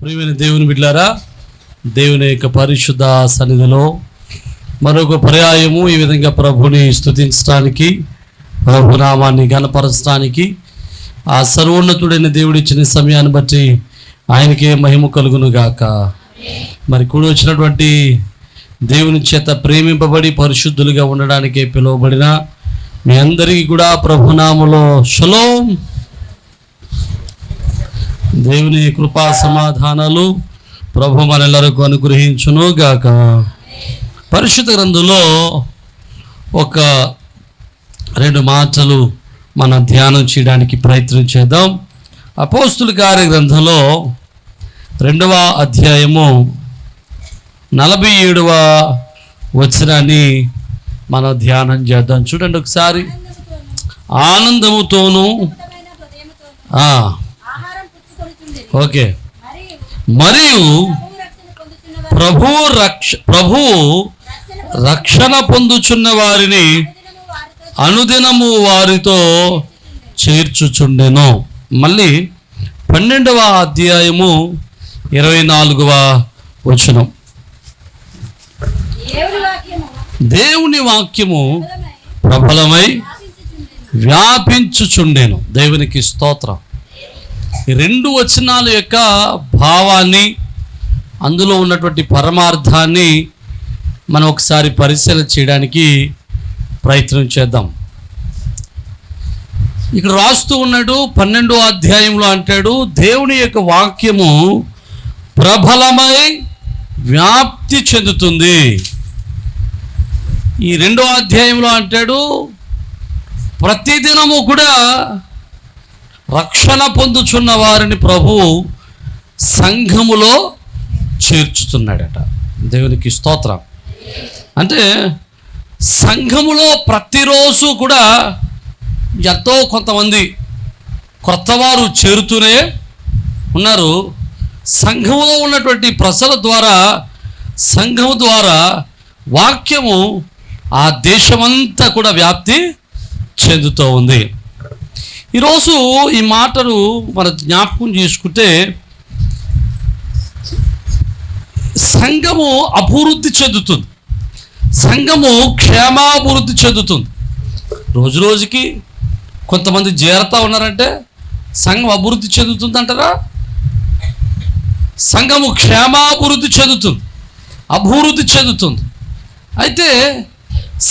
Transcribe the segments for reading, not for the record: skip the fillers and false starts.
ప్రియమైన దేవుని బిడ్డలారా, దేవుని యొక్క పరిశుద్ధ సన్నిధిలో మరొక పర్యాయము ఈ విధంగా ప్రభుని స్తుతించడానికి, ప్రభునామాన్ని ఘనపరచడానికి ఆ సర్వోన్నతుడైన దేవుడు ఇచ్చిన సమయాన్ని బట్టి ఆయనకే మహిమ కలుగును గాక. మరి కూడి వచ్చినటువంటి దేవుని చేత ప్రేమింపబడి పరిశుద్ధులుగా ఉండడానికి పిలువబడిన మీ అందరికీ కూడా ప్రభునామములో షలోం. దేవుని కృపా సమాధానాలు ప్రభు మనెల్లరకు అనుగ్రహించును గాక. పరిశుద్ధ గ్రంథంలో ఒక 2 మాటలు మనం ధ్యానం చేయడానికి ప్రయత్నం చేద్దాం. అపోస్తుల కార్య గ్రంథంలో 2వ అధ్యాయము 47వ వచనాన్ని మనం ధ్యానం చేద్దాం. చూడండి ఒకసారి. ఆనందముతోనూ ఓకే మరియు ప్రభు రక్షణ పొందుచున్న వారిని అనుదినము వారితో చేర్చుచుండెను. మళ్ళీ 12వ అధ్యాయము 24వ వచనం. దేవుని వాక్యము ప్రబలమై వ్యాపించుచుండెను. దేవునికి స్తోత్రం. ఈ 2 వచనాల యొక్క భావాన్ని, అందులో ఉన్నటువంటి పరమార్థాన్ని మనం ఒకసారి పరిశీలన చేయడానికి ప్రయత్నం చేద్దాం. ఇక్కడ రాస్తూ ఉన్నాడు 12వ అధ్యాయంలో అంటాడు, దేవుని యొక్క వాక్యము ప్రబలమై వ్యాప్తి చెందుతుంది. ఈ 2వ అధ్యాయంలో అంటాడు, ప్రతిదినము కూడా రక్షణ పొందుచున్న వారిని ప్రభువు సంఘములో చేర్చుతున్నాడట. దేవునికి స్తోత్రం. అంటే సంఘములో ప్రతిరోజు కూడా ఎంతో కొంతమంది కొత్తవారు చేరుతూనే ఉన్నారు. సంఘములో ఉన్నటువంటి ప్రజల ద్వారా, సంఘము ద్వారా వాక్యము ఆ దేశమంతా కూడా వ్యాప్తి చెందుతూ ఉంది. ఈరోజు ఈ మాటలు మన జ్ఞాపకం చేసుకుంటే, సంఘము అభివృద్ధి చెందుతుంది, సంఘము క్షేమాభివృద్ధి చెందుతుంది. రోజు రోజుకి కొంతమంది చేరుతూ ఉన్నారంటే సంఘం అభివృద్ధి చెందుతుంది అంటారా? సంఘము క్షేమాభివృద్ధి చెందుతుంది, అభివృద్ధి చెందుతుంది. అయితే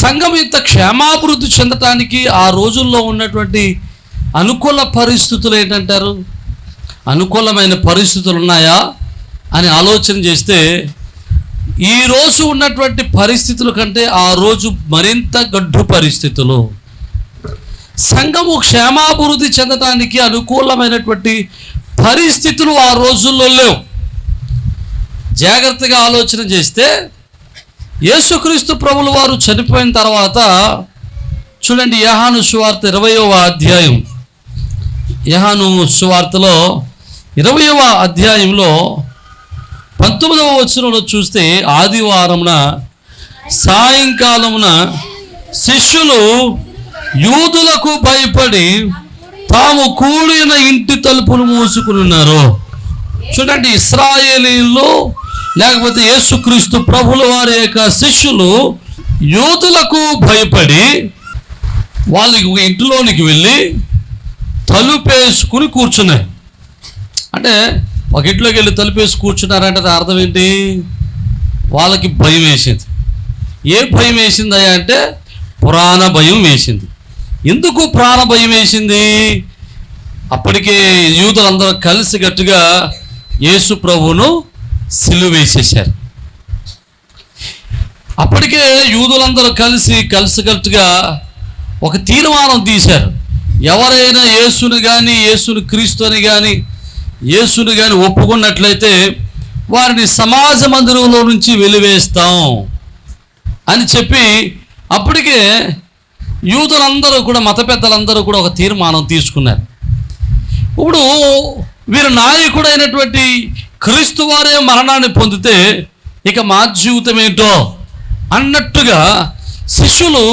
సంఘం ఇంత క్షేమాభివృద్ధి చెందటానికి ఆ రోజుల్లో ఉన్నటువంటి అనుకూల పరిస్థితులు ఏంటంటారు? అనుకూలమైన పరిస్థితులు ఉన్నాయా అని ఆలోచన చేస్తే, ఈరోజు ఉన్నటువంటి పరిస్థితుల కంటే ఆ రోజు మరింత గడ్డు పరిస్థితులు. సంఘము క్షేమాభివృద్ధి చెందడానికి అనుకూలమైనటువంటి పరిస్థితులు ఆ రోజుల్లో లేవు. జాగ్రత్తగా ఆలోచన చేస్తే, యేసుక్రీస్తు ప్రభుల వారు చనిపోయిన తర్వాత చూడండి, యోహాను సువార్త 20వ అధ్యాయం, యోహాను సువార్తలో 20వ అధ్యాయంలో 19వ వచనంలో చూస్తే, ఆదివారమున సాయంకాలమున శిష్యులు యూదులకు భయపడి తాము కూడిన ఇంటి తలుపులు మూసుకుని ఉన్నారు. చూడండి, ఇశ్రాయేలీయులు లేకపోతే యేసుక్రీస్తు ప్రభుల వారి యొక్క శిష్యులు యూదులకు భయపడి వాళ్ళకి ఒక ఇంటిలోనికి వెళ్ళి తలుపేసుకుని కూర్చున్నారు. అంటే ఒక ఇంట్లోకి వెళ్ళి తలుపేసి కూర్చున్నారంటే అర్థం ఏంటి? వాళ్ళకి భయం వేసింది. ఏ భయం వేసింది అంటే ప్రాణ భయం వేసింది. ఎందుకు ప్రాణ భయం వేసింది? అప్పటికే యూదులందరూ కలిసి గట్టిగా యేసు ప్రభువును సిలువ వేసేశారు. అప్పటికే యూదులందరూ కలిసికట్టుగా ఒక తీర్మానం తీశారు. ఎవరైనా యేసుని కానీ, యేసుని క్రీస్తుని కానీ, యేసుని కానీ ఒప్పుకున్నట్లయితే వారిని సమాజ మందిరంలో నుంచి వెలివేస్తాం అని చెప్పి అప్పటికే యూదులందరూ కూడా, మత పెద్దలందరూ కూడా ఒక తీర్మానం తీసుకున్నారు. ఇప్పుడు వీరి నాయకుడైనటువంటి క్రీస్తు వారే మరణాన్ని పొందితే ఇక మా జీవితం ఏంటో అన్నట్టుగా శిష్యులు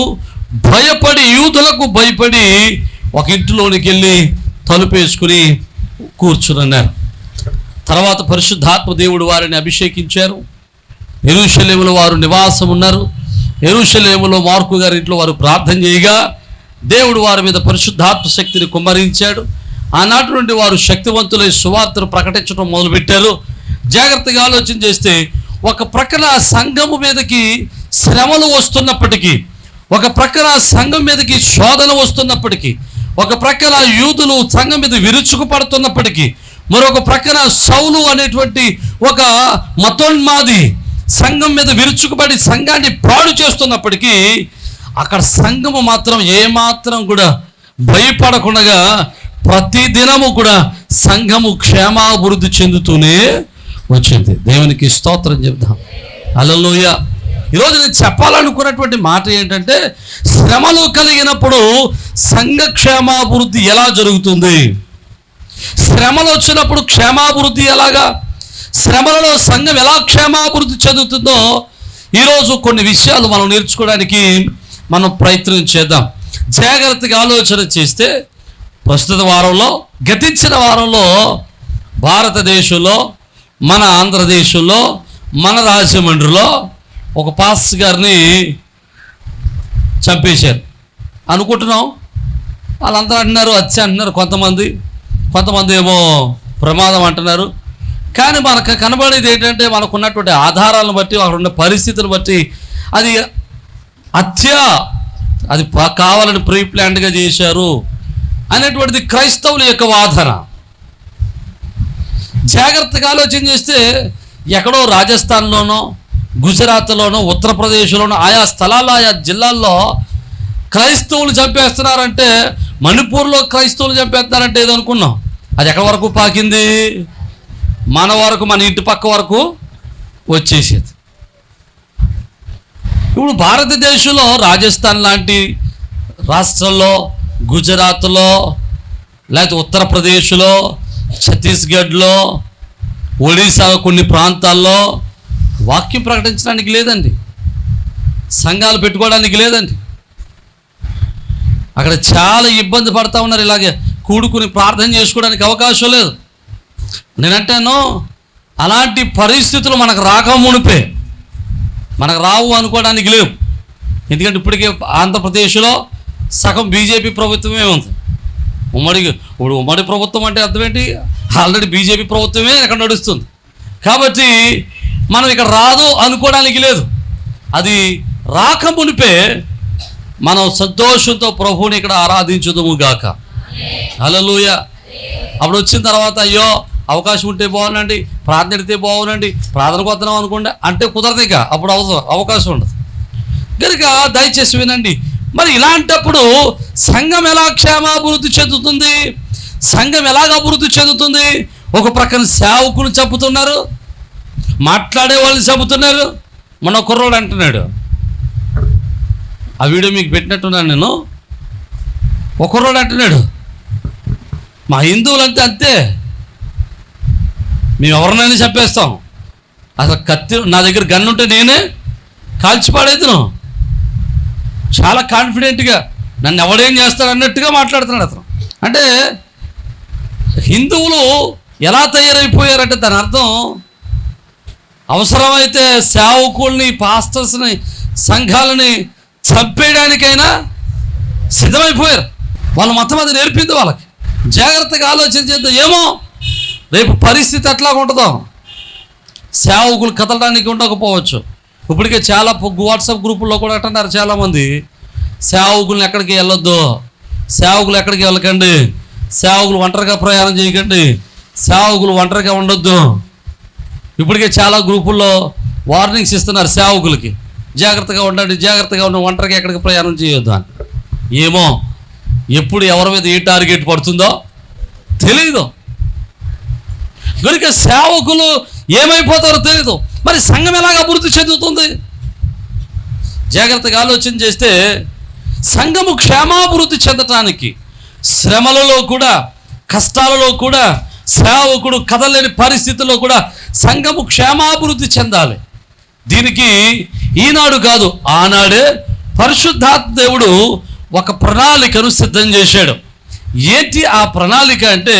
భయపడి, యూదులకు భయపడి ఒక ఇంటిలోనికి వెళ్ళి తలుపేసుకుని కూర్చున్నారు. తర్వాత పరిశుద్ధాత్మ దేవుడు వారిని అభిషేకించారు. యెరూషలేములో వారు నివాసం ఉన్నారు. యెరూషలేములో మార్కు గారి ఇంట్లో వారు ప్రార్థన చేయగా దేవుడు వారి మీద పరిశుద్ధాత్మ శక్తిని కుమ్మరించాడు. ఆనాటి నుండి వారు శక్తివంతులై సువార్తను ప్రకటించడం మొదలుపెట్టారు. జాగ్రత్తగా ఆలోచన చేస్తే ఒక ప్రక్కన సంఘము మీదకి శ్రమలు వస్తున్నప్పటికీ, ఒక ప్రక్కన సంఘం మీదకి శోధన వస్తున్నప్పటికీ, ఒక ప్రక్కన యూదులు సంఘం మీద విరుచుకుపడుతున్నప్పటికీ, మరొక ప్రక్కన సౌలు అనేటువంటి ఒక మతోన్మాది సంఘం మీద విరుచుకుపడి సంఘాన్ని పాడు చేస్తున్నప్పటికీ అక్కడ సంఘము మాత్రం ఏమాత్రం కూడా భయపడకుండా ప్రతి దినము కూడా సంఘము క్షేమాభివృద్ధి చెందుతూనే వచ్చింది. దేవునికి స్తోత్రం చెప్దాం. హల్లెలూయా. ఈరోజు నేను చెప్పాలనుకున్నటువంటి మాట ఏంటంటే, శ్రమలు కలిగినప్పుడు సంఘ క్షేమాభివృద్ధి ఎలా జరుగుతుంది? శ్రమలు వచ్చినప్పుడు క్షేమాభివృద్ధి ఎలాగా? శ్రమలలో సంఘం ఎలా క్షేమాభివృద్ధి చెందుతుందో ఈరోజు కొన్ని విషయాలు మనం నేర్చుకోవడానికి మనం ప్రయత్నం చేద్దాం. జాగ్రత్తగా ఆలోచన చేస్తే ప్రస్తుత వారంలో, గతించిన వారంలో భారతదేశంలో, మన ఆంధ్రదేశంలో, మన రాజమండ్రిలో ఒక పాస్టర్ గారిని చంపేశారు అనుకుంటున్నాం. వాళ్ళందరూ అంటున్నారు హత్య అంటున్నారు, కొంతమంది ఏమో ప్రమాదం అంటున్నారు. కానీ మనకు కనబడేది ఏంటంటే, మనకు ఉన్నటువంటి ఆధారాలను బట్టి, అక్కడ ఉన్న పరిస్థితులను బట్టి అది హత్య, అది కావాలని ప్రీ ప్లాన్డ్గా చేశారు అనేటువంటిది క్రైస్తవుల యొక్క వాదన. జాగ్రత్తగా ఆలోచన చేస్తే ఎక్కడో రాజస్థాన్లోనో, గుజరాత్లోనో, ఉత్తరప్రదేశ్లోనో ఆయా స్థలాల్లో, ఆయా జిల్లాల్లో క్రైస్తవులు చంపేస్తున్నారంటే, మణిపూర్లో క్రైస్తవులు చంపేస్తున్నారంటే ఏదో అనుకున్నాం. అది ఎక్కడి వరకు పాకింది? మన వరకు, మన ఇంటి పక్క వరకు వచ్చేసేది. ఇప్పుడు భారతదేశంలో రాజస్థాన్ లాంటి రాష్ట్రాల్లో, గుజరాత్లో, లేకపోతే ఉత్తరప్రదేశ్లో, ఛత్తీస్గఢ్లో, ఒడిశా కొన్ని ప్రాంతాల్లో వాక్యం ప్రకటించడానికి లేదండి, సంఘాలు పెట్టుకోవడానికి లేదండి. అక్కడ చాలా ఇబ్బంది పడతా ఉన్నారు. ఇలాగే కూడుకుని ప్రార్థన చేసుకోవడానికి అవకాశం లేదు. నేనంటాను, అలాంటి పరిస్థితులు మనకు రాకమునిపే, మనకు రావు అనుకోవడానికి లేవు. ఎందుకంటే ఇప్పటికే ఆంధ్రప్రదేశ్లో సగం బీజేపీ ప్రభుత్వమే ఉంది. ఉమ్మడి ప్రభుత్వం అంటే అర్థం ఏంటి? ఆల్రెడీ బీజేపీ ప్రభుత్వమే ఇక్కడ నడుస్తుంది. కాబట్టి మనం ఇక్కడ రాదు అనుకోవడానికి లేదు. అది రాకమునిపే మనం సంతోషంతో ప్రభువుని ఇక్కడ ఆరాధించుదుము గాక. హల్లెలూయా. అప్పుడు వచ్చిన తర్వాత అయ్యో అవకాశం ఉంటే బాగుండండి, ప్రార్థన ఎడితే బాగుండండి, ప్రార్థనకు వద్దాం అనుకోండి అంటే కుదరదు. ఇక అప్పుడు అవకాశం ఉండదు కనుక దయచేసి వినండి. మరి ఇలాంటప్పుడు సంఘం ఎలా క్షేమాభివృద్ధి చెందుతుంది? సంఘం ఎలాగ అభివృద్ధి చెందుతుంది? ఒక ప్రక్కన సేవకులు చంపుతున్నారు, మాట్లాడే వాళ్ళు చంపుతున్నారు. మన కుర్రోడు అంటున్నాడు, ఆ వీడియో మీకు పెట్టినట్టున్నాను నేను. ఒక కుర్రోడు అంటున్నాడు, మా హిందువులంటే అంతే, మేము ఎవరినైనా చంపేస్తాం, అసలు కత్తి నా దగ్గర గన్ను ఉంటే నేనే కాల్చిపాడేద్దును. చాలా కాన్ఫిడెంట్గా నన్ను ఎవడేం చేస్తాడు అన్నట్టుగా మాట్లాడుతున్నాడు అతను. అంటే హిందువులు ఎలా తయారైపోయారంటే దాని అర్థం అవసరమైతే సేవకుల్ని, పాస్టర్స్ని, సంఘాలని చంపేయడానికైనా సిద్ధమైపోయారు. వాళ్ళ మతం అది నేర్పింది వాళ్ళకి. జాగ్రత్తగా ఆలోచన చేద్దాం. ఏమో రేపు పరిస్థితి ఎట్లా ఉంటుందో, సేవకులు కదలడానికి ఉండకపోవచ్చు. ఇప్పటికే చాలా వాట్సాప్ గ్రూపుల్లో కూడా అంటున్నారు చాలామంది, సేవకులను ఎక్కడికి వెళ్ళొద్దు, సేవకులు ఎక్కడికి వెళ్ళకండి, సేవకులు ఒంటరిగా ప్రయాణం చేయకండి, సేవకులు ఒంటరిగా ఉండొద్దు. ఇప్పటికే చాలా గ్రూపుల్లో వార్నింగ్స్ ఇస్తున్నారు సేవకులకి, జాగ్రత్తగా ఉండండి, జాగ్రత్తగా ఉండండి, ఒంటరిగా ఎక్కడికి ప్రయాణం చేయొద్దు అని. ఏమో ఎప్పుడు ఎవరి మీద ఏ టార్గెట్ పడుతుందో తెలీదు. కనుక సేవకులు ఏమైపోతారో తెలీదు. మరి సంఘం ఎలాగ అభివృద్ధి చెందుతుంది? జాగ్రత్తగా ఆలోచన చేస్తే సంఘము క్షేమాభివృద్ధి చెందటానికి శ్రమలలో కూడా, కష్టాలలో కూడా, సేవకుడు కదలేని పరిస్థితుల్లో కూడా సంఘము క్షేమాభివృద్ధి చెందాలి. దీనికి ఈనాడు కాదు, ఆనాడే పరిశుద్ధాత్మ దేవుడు ఒక ప్రణాళికను సిద్ధం చేశాడు. ఏంటి ఆ ప్రణాళిక అంటే,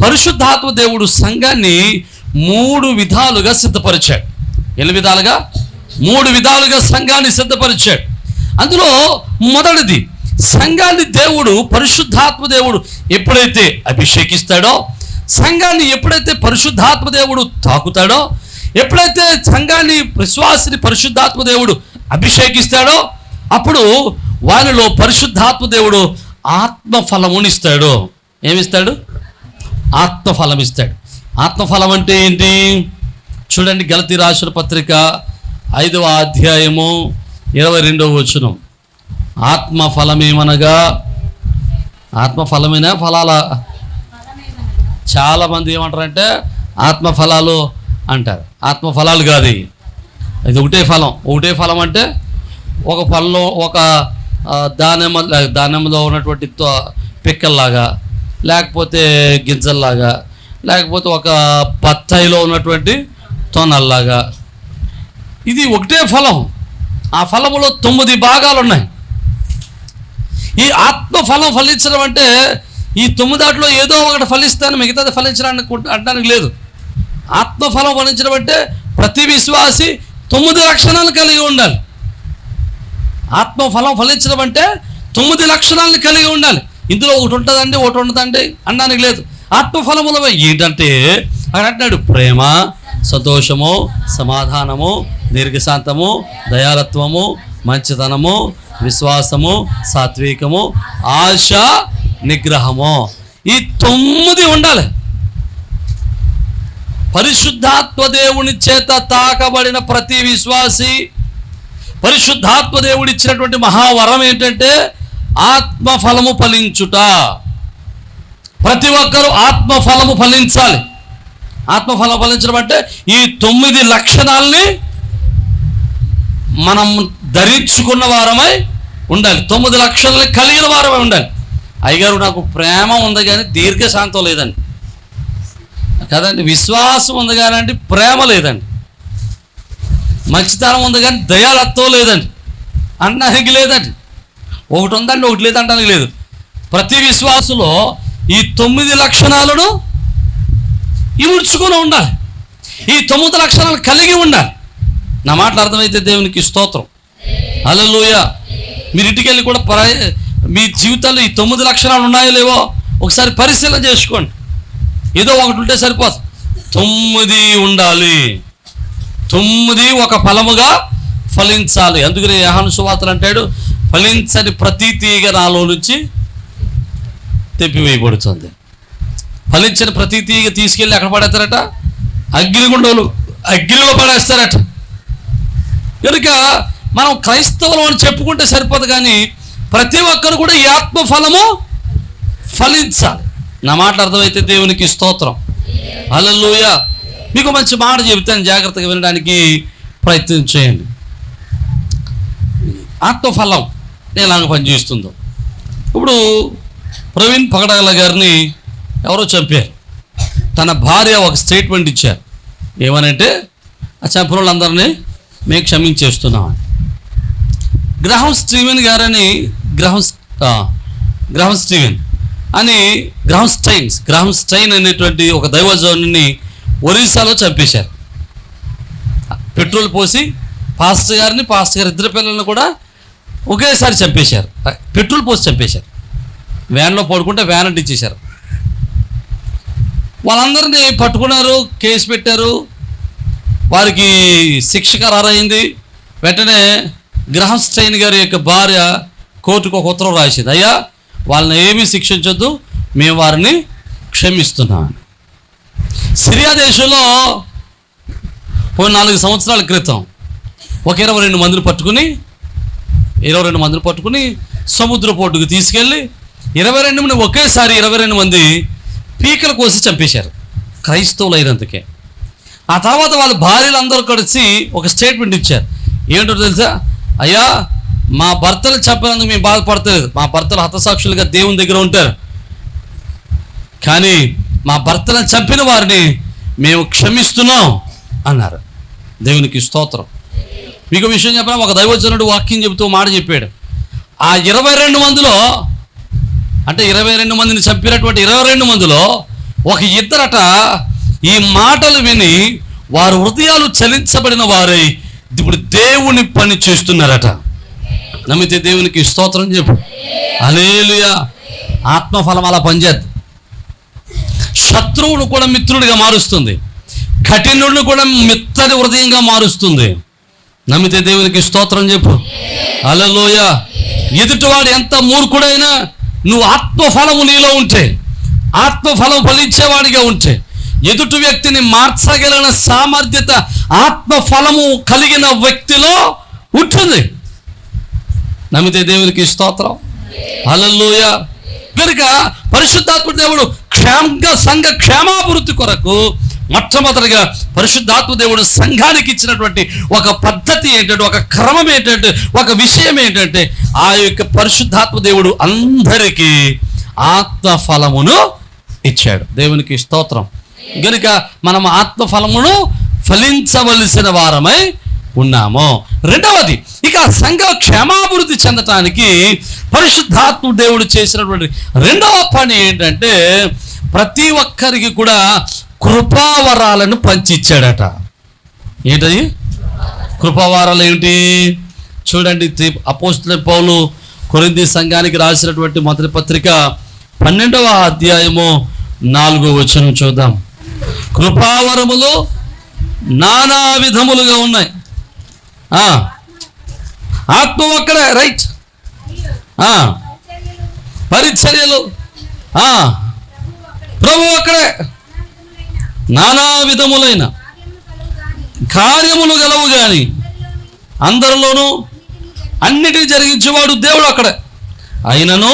పరిశుద్ధాత్మ దేవుడు సంఘాన్ని 3 విధాలుగా సిద్ధపరిచాడు. ఎన్ని విధాలుగా? 3 విధాలుగా సంఘాన్ని సిద్ధపరిచాడు. అందులో మొదటిది, సంఘాన్ని దేవుడు, పరిశుద్ధాత్మ దేవుడు ఎప్పుడైతే అభిషేకిస్తాడో, సంఘాన్ని ఎప్పుడైతే పరిశుద్ధాత్మ దేవుడు తాకుతాడో, ఎప్పుడైతే సంఘాన్ని, విశ్వాసిని పరిశుద్ధాత్మ దేవుడు అభిషేకిస్తాడో, అప్పుడు వారిలో పరిశుద్ధాత్మ దేవుడు ఆత్మఫలమునిస్తాడు. ఏమిస్తాడు? ఆత్మఫలం ఇస్తాడు. ఆత్మఫలం అంటే ఏంటి? చూడండి, గలతీ రాసిన పత్రిక 5వ అధ్యాయము 22వ వచనం. ఆత్మఫలమేమనగా, ఆత్మఫలమేనా ఫలాల? చాలామంది ఏమంటారంటే ఆత్మఫలాలు అంటారు. ఆత్మఫలాలు కాదు, ఇది ఒకటే ఫలం. ఒకటే ఫలం అంటే ఒక ఫలంలో, ఒక దానిమ్మలో ఉన్నటువంటి పిక్కల్లాగా, లేకపోతే గింజల్లాగా, లేకపోతే ఒక బత్తాయిలో ఉన్నటువంటి తొనల్లాగా, ఇది ఒకటే ఫలం. ఆ ఫలములో 9 భాగాలు ఉన్నాయి. ఈ ఆత్మఫలం ఫలించడం అంటే ఈ 9 దాంట్లో ఏదో ఒకటి ఫలిస్తాను, మిగతాది ఫలించడానికి అనడానికి లేదు. ఆత్మఫలం ఫలించడం అంటే ప్రతి విశ్వాసి 9 లక్షణాలు కలిగి ఉండాలి. ఆత్మఫలం ఫలించడం అంటే 9 లక్షణాలను కలిగి ఉండాలి. ఇందులో ఒకటి ఉంటుందండి, ఒకటి ఉండదండి అనడానికి లేదు. ఆత్మఫలములు ఏంటంటే అక్కడ అంటున్నాడు, ప్రేమ, సంతోషము, సమాధానము, దీర్ఘశాంతము, దయాలత్వము, మంచితనము, విశ్వాసము, సాత్వికము, ఆశ, నిగ్రహము. ఈ 9 ఉండాలి. పరిశుద్ధాత్మ దేవుని చేత తాకబడిన ప్రతి విశ్వాసి, పరిశుద్ధాత్మ దేవుడు ఇచ్చినటువంటి మహావరం ఏంటంటే ఆత్మఫలము ఫలించుట. ప్రతి ఒక్కరూ ఆత్మఫలము ఫలించాలి. ఆత్మఫలం ఫలించడం అంటే ఈ 9 లక్షణాలని మనం ధరించుకున్న వారమై ఉండాలి. 9 లక్షణాలని కలిగిన వారమై ఉండాలి. అయ్యగారు, నాకు ప్రేమ ఉంది కానీ దీర్ఘశాంతం లేదండి కదండి. విశ్వాసం ఉంది కానీ ప్రేమ లేదండి. మంచితనం ఉంది కానీ దయాలత్వం లేదండి అనడానికి లేదండి. ఒకటి ఉందండి, ఒకటి లేదంటానికి లేదు. ప్రతి విశ్వాసులో ఈ 9 లక్షణాలను ఇముడ్చుకొని ఉండాలి. ఈ 9 లక్షణాలు కలిగి ఉండాలి. నా మాటలు అర్థమైతే దేవునికి స్తోత్రం. హల్లెలూయా. మీరు ఇంటికి వెళ్ళి కూడా మీ జీవితాల్లో ఈ 9 లక్షణాలు ఉన్నాయో లేవో ఒకసారి పరిశీలన చేసుకోండి. ఏదో ఒకటి ఉంటే సరిపోదు, 9 ఉండాలి. 9 ఒక ఫలముగా ఫలించాలి. అందుకని యోహాను సువార్తలు అంటాడు, ఫలించని ప్రతి తీగ నాలో నుంచి తెప్పివేయబడుతుంది. ఫలించిన ప్రతి తీగ తీసుకెళ్ళి ఎక్కడ పడేస్తారట? అగ్నిగుండంలో, అగ్నిలో పడేస్తారట. కనుక మనం క్రైస్తవులు అని చెప్పుకుంటే సరిపోదు, కానీ ప్రతి ఒక్కరు కూడా ఈ ఆత్మఫలము ఫలించాలి. నా మాటలు అర్థమైతే దేవునికి స్తోత్రం. హల్లెలూయా. మీకు మంచి మాట చెబుతాను, జాగ్రత్తగా వినడానికి ప్రయత్నం చేయండి. ఆత్మఫలం ఎలాగ పనిచేస్తుందో. ఇప్పుడు ప్రవీణ్ పగడాల గారిని ఎవరో చంపారు. తన భార్య ఒక స్టేట్మెంట్ ఇచ్చారు. ఏమనంటే, ఆ చంపిన వాళ్ళందరినీ మేము క్షమించేస్తున్నాం. గ్రహం స్టీవెన్ గారని, గ్రహం స్టైన్ అనేటువంటి ఒక దైవజనుని ఒరిస్సాలో చంపేశారు. పెట్రోల్ పోసి పాస్టర్ గారిని, పాస్టర్ గారి 2 పిల్లలను కూడా ఒకేసారి చంపేశారు. పెట్రోల్ పోసి చంపేశారు. వ్యాన్లో పడుకుంటే వ్యాన్ అంటించేశారు. వాళ్ళందరినీ పట్టుకున్నారు, కేసు పెట్టారు. వారికి శిక్ష ఖరారైంది. వెంటనే గ్రహం స్టైన్ గారి యొక్క భార్య కోర్టుకు ఒక ఉత్తరం రాసింది, అయ్యా వాళ్ళని ఏమీ శిక్షించొద్దు, మేము వారిని క్షమిస్తున్నాం. సిరియా దేశంలో పోయిన 4 సంవత్సరాల క్రితం ఒక 22 మందిని పట్టుకుని సముద్ర పోటుకు తీసుకెళ్ళి 22 మంది ఒకేసారి 22 మంది పీకల కోసి చంపేశారు, క్రైస్తవులు అయినందుకే. ఆ తర్వాత వాళ్ళ భార్యలందరూ కలిసి ఒక స్టేట్మెంట్ ఇచ్చారు. ఏంటో తెలుసా? అయ్యా, మా భర్తలు చంపినందుకు మేము బాధపడతలేదు, మా భర్తలు హతసాక్షులుగా దేవుని దగ్గర ఉంటారు, కానీ మా భర్తలను చంపిన వారిని మేము క్షమిస్తున్నాం అన్నారు. దేవునికి స్తోత్రం. మీకు విషయం చెప్పిన ఒక దైవజనుడు వాక్యం చెబుతూ మాట చెప్పాడు. ఆ 22 మందిలో, అంటే 22 మందిని చంపినటువంటి 22 మందిలో ఒక 2 ఈ మాటలు విని వారి హృదయాలు చలించబడిన వారై ఇప్పుడు దేవుని పని చేస్తున్నారట. నమ్మితే దేవునికి స్తోత్రం చెప్పు. హల్లెలూయా. ఆత్మఫలం అలా పనిచేద్ది. శత్రువును కూడా మిత్రుడిగా మారుస్తుంది, కఠినుడిని కూడా మెత్తని హృదయంగా మారుస్తుంది. నమ్మితే దేవునికి స్తోత్రం చెప్పు. హల్లెలూయా. ఎదుటివాడు ఎంత మూర్ఖుడైనా నువ్వు ఆత్మఫలము నీలో ఉంటే, ఆత్మఫలం ఫలించేవాడిగా ఉంటే, ఎదుటి వ్యక్తిని మార్చగలిగిన సామర్థ్యత ఆత్మఫలము కలిగిన వ్యక్తిలో ఉంటుంది. నమ్మితే దేవునికి స్తోత్రం. హల్లెలూయా. కనుక పరిశుద్ధాత్మ దేవుడు సంఘ క్షేమాభివృద్ధి కొరకు మొట్టమొదటిగా పరిశుద్ధాత్మ దేవుడు సంఘానికి ఇచ్చినటువంటి ఒక పద్ధతి ఏంటంటే, ఒక క్రమం ఏంటంటే, ఒక విషయం ఏంటంటే, ఆ యొక్క పరిశుద్ధాత్మ దేవుడు అందరికీ ఆత్మఫలమును ఇచ్చాడు. దేవునికి స్తోత్రం. కనుక మనం ఆత్మఫలమును ఫలించవలసిన వారమై ఉన్నాము. రెండవది, ఇక సంఘ క్షేమాభివృద్ధి చెందటానికి పరిశుద్ధాత్మ దేవుడు చేసినటువంటి రెండవ పని ఏంటంటే, ప్రతి ఒక్కరికి కూడా కృపావరాలను పంచిచ్చాడట. ఏంటది కృపావరాలు? ఏమిటి చూడండి. అపోస్తలుడైన పౌలు కొరింథీ సంఘానికి రాసినటువంటి మొదటి పత్రిక 12వ అధ్యాయము 4వ వచనం చూద్దాం. కృపావరములు నానా విధములుగా ఉన్నాయి. ఆత్మ ఒక్కడే, రైట్. పరిచర్యలు ప్రభు ఒక్కడే. నానా విధములైన కార్యములు గలవు గాని అందరిలోనూ అన్నిటినీ జరిగించేవాడు దేవుడు అక్కడే. అయినను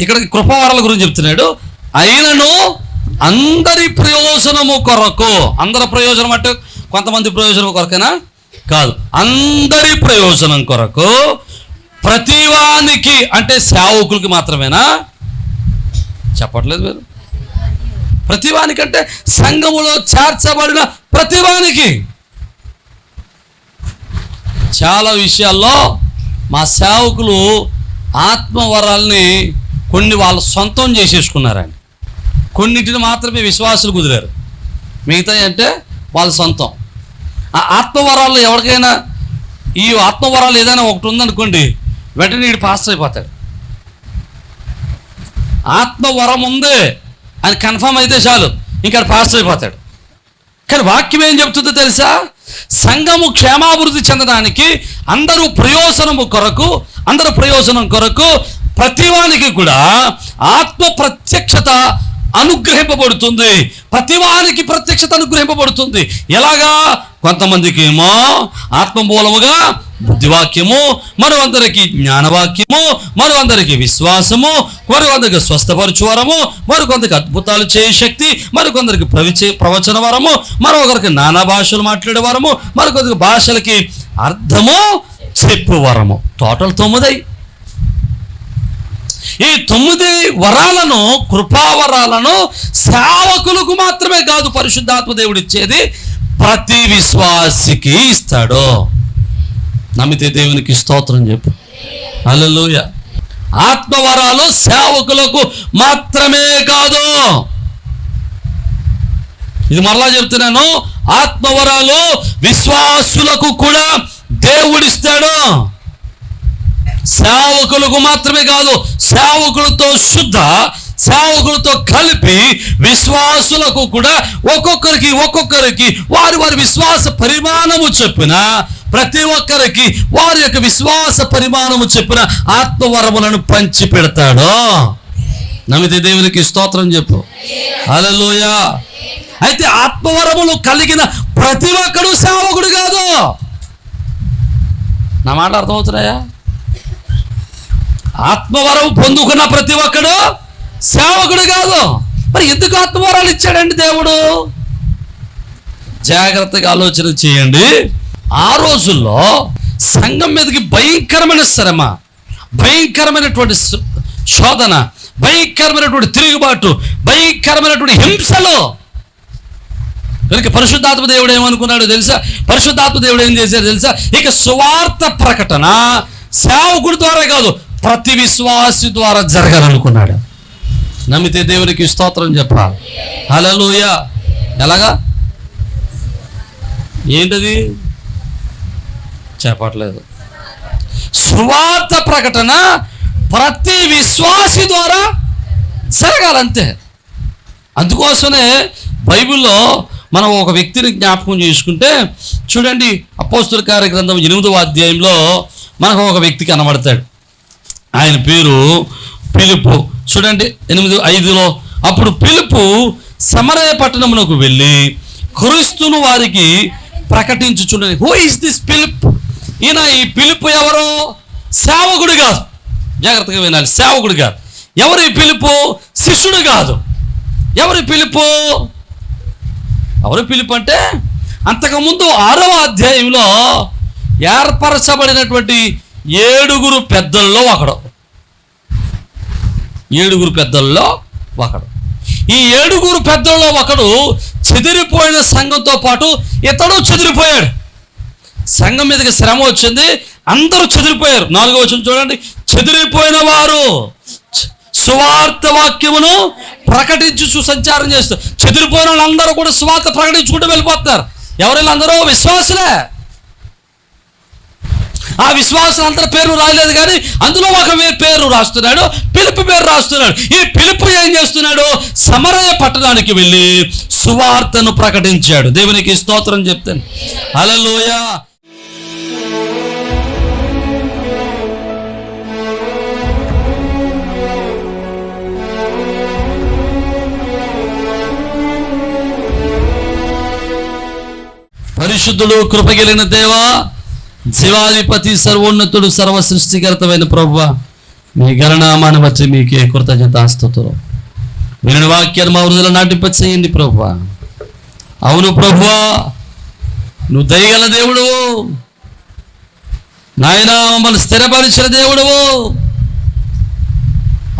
ఇక్కడ కృపావరాల గురించి చెప్తున్నాడు. అయినను అందరి ప్రయోజనము కొరకు. అందరి ప్రయోజనం అంటే కొంతమంది ప్రయోజనం కొరకేనా? కాదు, అందరి ప్రయోజనం కొరకు. ప్రతివానికి అంటే సేవకులకి మాత్రమేనా? చెప్పట్లేదు మీరు. ప్రతివానికి అంటే సంఘములో చేర్చబడిన ప్రతివానికి. చాలా విషయాల్లో మా సేవకులు ఆత్మవరాల్ని కొన్ని వాళ్ళ సొంతం చేసేసుకున్నారండి. కొన్నిటిని మాత్రమే విశ్వాసులు కుదిరారు, మిగతా అంటే వాళ్ళ సొంతం. ఆ ఆత్మవరాల్లో ఎవరికైనా ఈ ఆత్మవరాలు ఏదైనా ఒకటి ఉందనుకోండి, వెంటనే వీడు పాస్టర్ అయిపోతాడు. ఆత్మవరం ఉంది అని కన్ఫర్మ్ అయితే చాలు, ఇంకా పాస్టర్ అయిపోతాడు. కానీ వాక్యం ఏం చెప్తుందో తెలుసా? సంఘము క్షేమాభివృద్ధి చెందడానికి అందరూ ప్రయోజనం కొరకు ప్రతివానికి కూడా ఆత్మ ప్రత్యక్షత అనుగ్రహింపబడుతుంది. ప్రతివానికి ప్రత్యక్షత అనుగ్రహింపబడుతుంది. ఎలాగా? కొంతమందికి ఏమో ఆత్మ మూలముగా బుద్ధివాక్యము, మరో అందరికి జ్ఞానవాక్యము, మరో అందరికి విశ్వాసము, మరో అందరికి స్వస్థపరచు వరము, మరికొందరికి అద్భుతాలు చేయ శక్తి, మరికొందరికి ప్రవచన వరము, మరొకరికి నానా భాషలు మాట్లాడే వరము, మరికొందరికి భాషలకి అర్థము చెప్పు వరము. టోటల్ 9. ఈ 9 వరాలను, కృపావరాలను సేవకులకు మాత్రమే కాదు పరిశుద్ధాత్మ దేవుడు ఇచ్చేది, ప్రతి విశ్వాసికి ఇస్తాడు. నమ్మితే దేవునికి స్తోత్రం చెప్పు. హల్లెలూయా. ఆత్మవరాలు సేవకులకు మాత్రమే కాదు. ఇది మరలా చెప్తున్నాను, ఆత్మవరాలు విశ్వాసులకు కూడా దేవుడిస్తాడు. సేవకులకు మాత్రమే కాదు, సేవకులతో సేవకులతో కలిపి విశ్వాసులకు కూడా ఒక్కొక్కరికి వారి విశ్వాస పరిమాణము చెప్పిన, ప్రతి ఒక్కరికి వారి యొక్క విశ్వాస పరిమాణము చెప్పిన ఆత్మవరములను పంచి పెడతాడు. నమ్మితే దేవునికి స్తోత్రం చెప్పు. హల్లెలూయా. అయితే ఆత్మవరములు కలిగిన ప్రతి ఒక్కడు సేవకుడు కాదు. నా మాట అర్థమవుతున్నాయా? ఆత్మవరం పొందుకున్న ప్రతి ఒక్కడు సేవకుడు కాదు. మరి ఎందుకు ఆత్మవరాలు ఇచ్చాడండి దేవుడు? జాగ్రత్తగా ఆలోచన చేయండి. ఆ రోజుల్లో సంఘం మీదకి భయంకరమైన శ్రమ, భయంకరమైనటువంటి శోధన, భయంకరమైనటువంటి తిరుగుబాటు, భయంకరమైనటువంటి హింసలు. కనుక పరిశుద్ధాత్మ దేవుడు ఏమనుకున్నాడు తెలుసా? పరిశుద్ధాత్మ దేవుడు ఏం చేశాడు తెలుసా? ఇక సువార్త ప్రకటన సేవకుడి ద్వారా కాదు, ప్రతి విశ్వాసి ద్వారా జరగాలనుకున్నాడు. నమ్మితే దేవునికి స్తోత్రం చెప్పాలి. హల్లెలూయా. ఎలాగా? ఏంటది? చెప్పట్లేదు. సువార్త ప్రకటన ప్రతి విశ్వాసి ద్వారా జరగాలంతే. అందుకోసమే బైబిల్లో మనం ఒక వ్యక్తిని జ్ఞాపకం చేసుకుంటే చూడండి, అపోస్తుల కార్య గ్రంథం 8వ అధ్యాయంలో మనకు ఒక వ్యక్తి కనబడతాడు. ఆయన పేరు ఫిలిప్పు. చూడండి 8:5. అప్పుడు ఫిలిప్పు సమరయ పట్టణమునకు వెళ్ళి క్రీస్తును వారికి ప్రకటించు. చూడండి, హూ ఇస్ దిస్ ఫిలిప్? ఈ ఫిలిప్పు ఎవరు? సేవకుడు కాదు. జాగ్రత్తగా వినాలి, సేవకుడు కాదు. ఎవరు ఈ ఫిలిప్పు? శిష్యుడు కాదు. ఎవరు ఫిలిప్పు? ఎవరు ఫిలిప్ అంటే అంతకుముందు 6వ అధ్యాయంలో ఏర్పరచబడినటువంటి 7 పెద్దల్లో ఒకడు. 7 పెద్దల్లో ఒకడు. ఈ 7 పెద్దల్లో ఒకడు చెదిరిపోయిన సంఘంతో పాటు ఇతడు చెదిరిపోయాడు. సంఘం మీదకి శ్రమ వచ్చింది, అందరూ చెదిరిపోయారు. 4వ వచనం చూడండి, చెదిరిపోయిన వారు సువార్త వాక్యమును ప్రకటించు సంచారం చేస్తారు. చెదిరిపోయిన వాళ్ళందరూ కూడా సువార్త ప్రకటించుకుంటూ వెళ్ళిపోతున్నారు. ఎవరైనా అందరూ విశ్వాసులే. ఆ విశ్వాసులందరి పేరు రాయలేదు, కానీ అందులో ఒక పేరు రాస్తున్నాడు, ఫిలిప్పు పేరు రాస్తున్నాడు. ఈ ఫిలిప్పు ఏం చేస్తున్నాడు? సమరయ పట్టణానికి వెళ్ళి సువార్తను ప్రకటించాడు. దేవునికి స్తోత్రం చెప్తాను. హల్లెలూయా. పరిశుద్ధుడు, కృపగలిగిన దేవా, జీవాధిపతి, సర్వోన్నతుడు, సర్వ సృష్టికర్తమైన ప్రభువా, మీ గణనామాన్ని బట్టి మీకే కృతజ్ఞతాస్తుతులు. వినిన వాక్యాన్ని మా హృదయంలో నాటింపచేయండి ప్రభువా. అవును ప్రభువా, నువ్వు దయగల దేవుడువు నాయనా, మమ్మల్ని స్థిరపరిచిన దేవుడువు.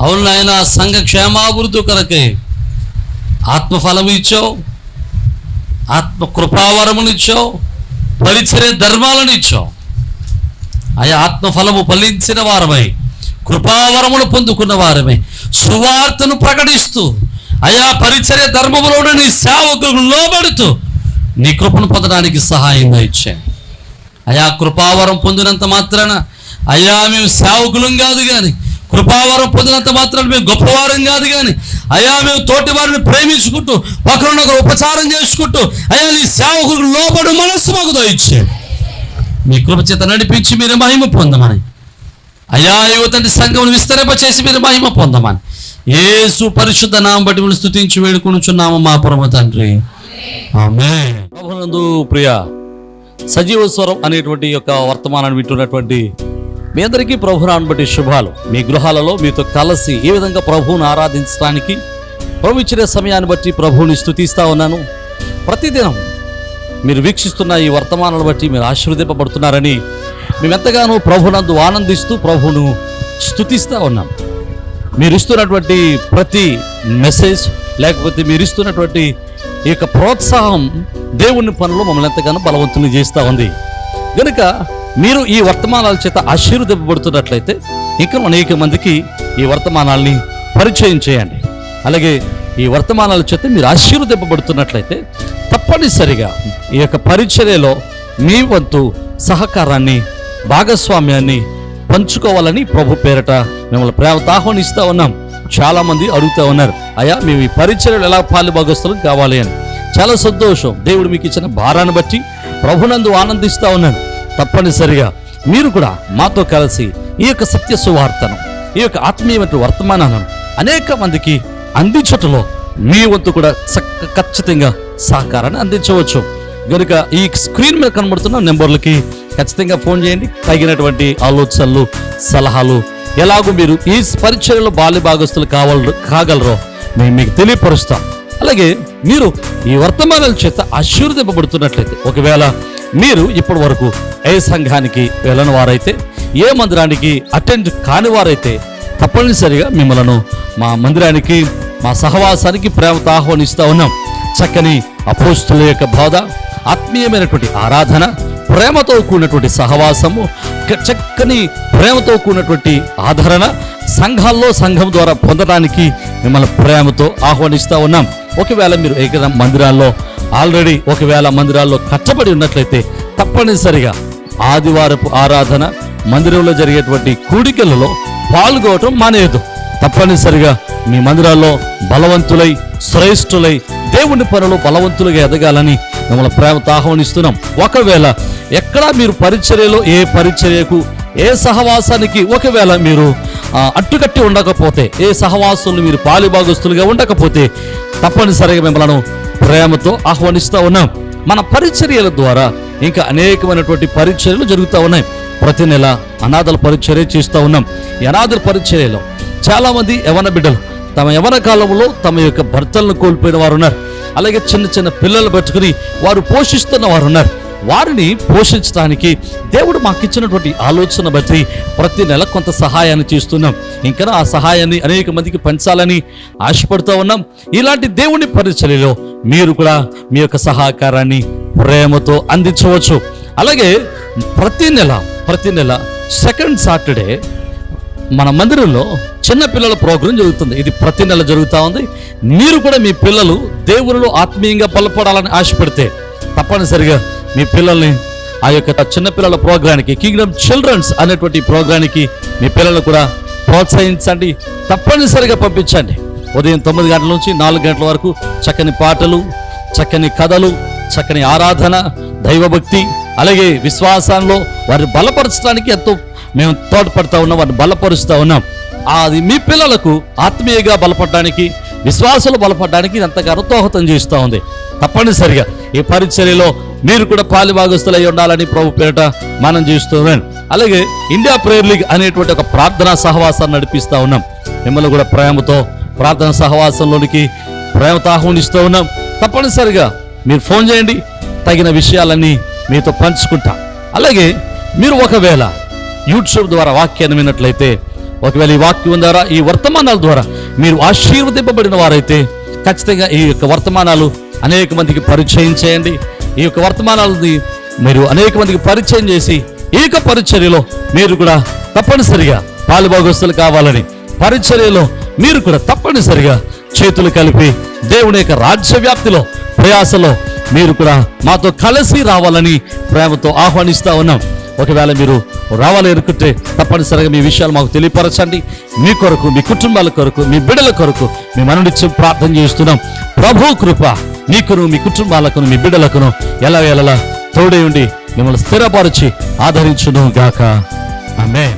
అవును నాయన, సంఘ క్షేమాభివృద్ధి కొరకే ఆత్మఫలము ఇచ్చావు, ఆత్మ కృపావరమును ఇచ్చావు, పరిచర్య ధర్మాలను ఇచ్చావు. ఆయా ఆత్మఫలము ఫలించిన వారమై, కృపావరమును పొందుకున్న వారమై సువార్తను ప్రకటిస్తూ ఆయా పరిచర్య ధర్మములోని నీ సేవకులకు లోబడుతూ నీ కృపను పొందడానికి సహాయంగా ఇచ్చాను. ఆయా కృపావరం పొందినంత మాత్రాన అయ్యా మేము సేవకులం కాదు, కానీ కృపావరం పొందినంత మాత్రాన మేము గొప్పవారం కాదు, కానీ అయ్యా మేము తోటి వారిని ప్రేమించుకుంటూ ఒకరినొకరు ఉపచారం చేసుకుంటూ అయ్యా నీ సేవకులకు లోబడు మనస్సు మాకు దయచేయండి. మీ కృప చేత నడిపించి మీరు మహిమ పొందమని, అయ్యా యువతండి సంఘమును విస్తరింపచేసి మీరు మహిమ పొందమని యేసు పరిశుద్ధ నామం బట్టి మనం స్తుతించి వేడుకొనుచున్నాము మా పరమ తండ్రి, ఆమేన్. ప్రభునందు ప్రియ సజీవ స్వరం అనేటువంటి యొక్క వర్తమానాన్ని వింటున్నటువంటి మీ అందరికీ ప్రభునాన్ని బట్టి శుభాలు. మీ గృహాలలో మీతో కలిసి ఏ విధంగా ప్రభువును ఆరాధించడానికి ప్రభు ఇచ్చిన సమయాన్ని బట్టి ప్రభువుని స్తుతిస్తూ ఉన్నాను. ప్రతిదినం మీరు వీక్షిస్తున్న ఈ వర్తమానాలను బట్టి మీరు ఆశీర్వదింపబడుతున్నారని మేమెంతగానో ప్రభునందు ఆనందిస్తూ ప్రభువును స్తుతిస్తూ ఉన్నాం. మీరు ఇస్తున్నటువంటి ప్రతి మెసేజ్, లేకపోతే మీరు ఇస్తున్నటువంటి ఈ యొక్క ప్రోత్సాహం దేవుని పనులు మమ్మల్ని ఎంతగానో బలవంతులు చేస్తూ ఉంది. కనుక మీరు ఈ వర్తమానాల చేత ఆశీర్వదింపబడుతున్నట్లయితే ఇంకా అనేక మందికి ఈ వర్తమానాల్ని పరిచయం చేయండి. అలాగే ఈ వర్తమానాల చేత మీరు ఆశీర్వదింపబడుతున్నట్లయితే తప్పనిసరిగా ఈ యొక్క పరిచర్యలో మీ వంతు సహకారాన్ని, భాగస్వామ్యాన్ని పంచుకోవాలని ప్రభు పేరట మిమ్మల్ని ప్రేమతో ఆహ్వానిస్తూ ఉన్నాం. చాలా మంది అడుగుతూ ఉన్నారు, అయ్యా మేము ఈ పరిచర్యలు ఎలా పాలుభాగస్తులం కావాలి అని. చాలా సంతోషం. దేవుడు మీకు ఇచ్చిన భారాన్ని బట్టి ప్రభునందు ఆనందిస్తూ ఉన్నాను. తప్పనిసరిగా మీరు కూడా మాతో కలిసి ఈ యొక్క సత్య సువార్తను, ఈ యొక్క ఆత్మీయమైన వర్తమానాలను అనేక మందికి అందించటంలో మీ వంతు కూడా ఖచ్చితంగా సహకారాన్ని అందించవచ్చు. కనుక ఈ స్క్రీన్ మీద కనబడుతున్న నెంబర్లకి ఖచ్చితంగా ఫోన్ చేయండి. తగినటువంటి ఆలోచనలు, సలహాలు, ఎలాగో మీరు ఈ పరిచర్యలో బాల్య భాగస్తులు కాగలరో మేము మీకు తెలియపరుస్తాం. అలాగే మీరు ఈ వర్తమానాల చేత ఆశీర్వదింపబడుతున్నట్లయితే, ఒకవేళ మీరు ఇప్పటి వరకు ఏ సంఘానికి వెళ్ళని వారైతే, ఏ మందిరానికి అటెండ్ కాని వారైతే తప్పనిసరిగా మిమ్మల్ని మా మందిరానికి, మా సహవాసానికి ప్రేమతో ఆహ్వానిస్తూ ఉన్నాం. చక్కని అపోస్తుల యొక్క బోధ, ఆత్మీయమైనటువంటి ఆరాధన, ప్రేమతో కూడినటువంటి సహవాసము, చక్కని ప్రేమతో కూడినటువంటి ఆదరణ, సంఘాల్లో సంఘం ద్వారా పొందడానికి మిమ్మల్ని ప్రేమతో ఆహ్వానిస్తూ ఉన్నాం. ఒకవేళ మీరు ఏకైనా మందిరాల్లో ఆల్రెడీ ఒకవేళ మందిరాల్లో కట్టబడి ఉన్నట్లయితే తప్పనిసరిగా ఆదివారపు ఆరాధన మందిరంలో జరిగేటువంటి కూడికలలో పాల్గొనటం మానేయదు. తప్పనిసరిగా మీ మందిరాల్లో బలవంతులై శ్రేష్ఠులై దేవుని పనులు బలవంతులుగా ఎదగాలని మిమ్మల్ని ప్రేమతో ఆహ్వానిస్తున్నాం. ఒకవేళ ఎక్కడా మీరు పరిచర్యలో ఏ పరిచర్యకు ఏ సహవాసానికి ఒకవేళ మీరు అట్టుకట్టి ఉండకపోతే, ఏ సహవాసులు మీరు పాలిభాగస్తులుగా ఉండకపోతే తప్పనిసరిగా మిమ్మల్ని ప్రేమతో ఆహ్వానిస్తూ ఉన్నాం. మన పరిచర్యల ద్వారా ఇంకా అనేకమైనటువంటి పరిచర్యలు జరుగుతూ ఉన్నాయి. ప్రతి నెల అనాథల పరిచర్య చేస్తూ ఉన్నాం. ఈ అనాథల పరిచర్యలో చాలామంది యవన బిడ్డలు తమ యవన కాలంలో తమ యొక్క భర్తలను కోల్పోయిన వారు ఉన్నారు. అలాగే చిన్న చిన్న పిల్లలు పెట్టుకుని వారు పోషిస్తున్న వారు ఉన్నారు. వారిని పోషించడానికి దేవుడు మాకు ఇచ్చినటువంటి ఆలోచన బట్టి ప్రతి నెల కొంత సహాయాన్ని చేస్తున్నాం. ఇంకా ఆ సహాయాన్ని అనేక మందికి పంచాలని ఆశపడుతూ ఉన్నాం. ఇలాంటి దేవుని పరిచర్యలో మీరు కూడా మీ యొక్క సహకారాన్ని ప్రేమతో అందించవచ్చు. అలాగే ప్రతి నెల సెకండ్ సాటర్డే మన మందిరంలో చిన్న పిల్లల ప్రోగ్రాం జరుగుతుంది. ఇది ప్రతి నెల జరుగుతూ ఉంది. మీరు కూడా మీ పిల్లలు దేవునిలో ఆత్మీయంగా బలపడాలని ఆశపడితే తప్పనిసరిగా మీ పిల్లల్ని ఆ యొక్క చిన్నపిల్లల ప్రోగ్రానికి, కింగ్డమ్ చిల్డ్రన్స్ అనేటువంటి ప్రోగ్రానికి మీ పిల్లలు కూడా ప్రోత్సహించండి. తప్పనిసరిగా పంపించండి. ఉదయం 9 గంటల నుంచి 4 గంటల వరకు చక్కని పాటలు, చక్కని కథలు, చక్కని ఆరాధన, దైవభక్తి, అలాగే విశ్వాసంలో వారిని బలపరచడానికి ఎంతో మేము తోడ్పడుతూ ఉన్నాం, వారిని బలపరుస్తూ ఉన్నాం. అది మీ పిల్లలకు ఆత్మీయంగా బలపడడానికి, విశ్వాసాలు బలపడడానికి ఎంతగానో దోహదం చేస్తూ ఉంది. తప్పనిసరిగా ఈ పరిచర్యలో మీరు కూడా పాలిభాగస్తులై ఉండాలని ప్రభు పేరిట మనం చేస్తున్నాం. అలాగే ఇండియా ప్రేయర్ లీగ్ అనేటువంటి ఒక ప్రార్థనా సహవాసాన్ని నడిపిస్తూ ఉన్నాం. మిమ్మల్ని కూడా ప్రేమతో ప్రార్థనా సహవాసంలోనికి ప్రేమతో ఆహ్వానిస్తూ ఉన్నాం. తప్పనిసరిగా మీరు ఫోన్ చేయండి, తగిన విషయాలన్నీ మీతో పంచుకుంటా. అలాగే మీరు ఒకవేళ యూట్యూబ్ ద్వారా వాక్యాన్ని విన్నట్లయితే, ఒకవేళ ఈ వాక్యం ద్వారా ఈ వర్తమానాల ద్వారా మీరు ఆశీర్వదింపబడిన వారైతే ఖచ్చితంగా ఈ యొక్క వర్తమానాలు అనేక మందికి పరిచయం చేయండి. ఈ యొక్క వర్తమానాలని మీరు అనేక మందికి పరిచయం చేసి ఈ యొక్క పరిచర్యలో మీరు కూడా తప్పనిసరిగా పాలుభాగస్తులు కావాలని, పరిచర్యలో మీరు కూడా తప్పనిసరిగా చేతులు కలిపి దేవుని యొక్క రాజ్య వ్యాప్తిలో ప్రయాసలో మీరు కూడా మాతో కలిసి రావాలని ప్రేమతో ఆహ్వానిస్తూ ఉన్నాం. ఒకవేళ మీరు రావాలి అనుకుంటే తప్పనిసరిగా మీ విషయాలు మాకు తెలియపరచండి. మీ కొరకు, మీ కుటుంబాల కొరకు, మీ బిడ్డల కొరకు మేము అనునిత్యం ప్రార్థన చేస్తున్నాం. ప్రభు కృప మీకును, మీ కుటుంబాలకును, మీ బిడ్డలకును ఎలా తోడే ఉండి మిమ్మల్ని స్థిరపరిచి ఆదరించును గాక. ఆమేన్.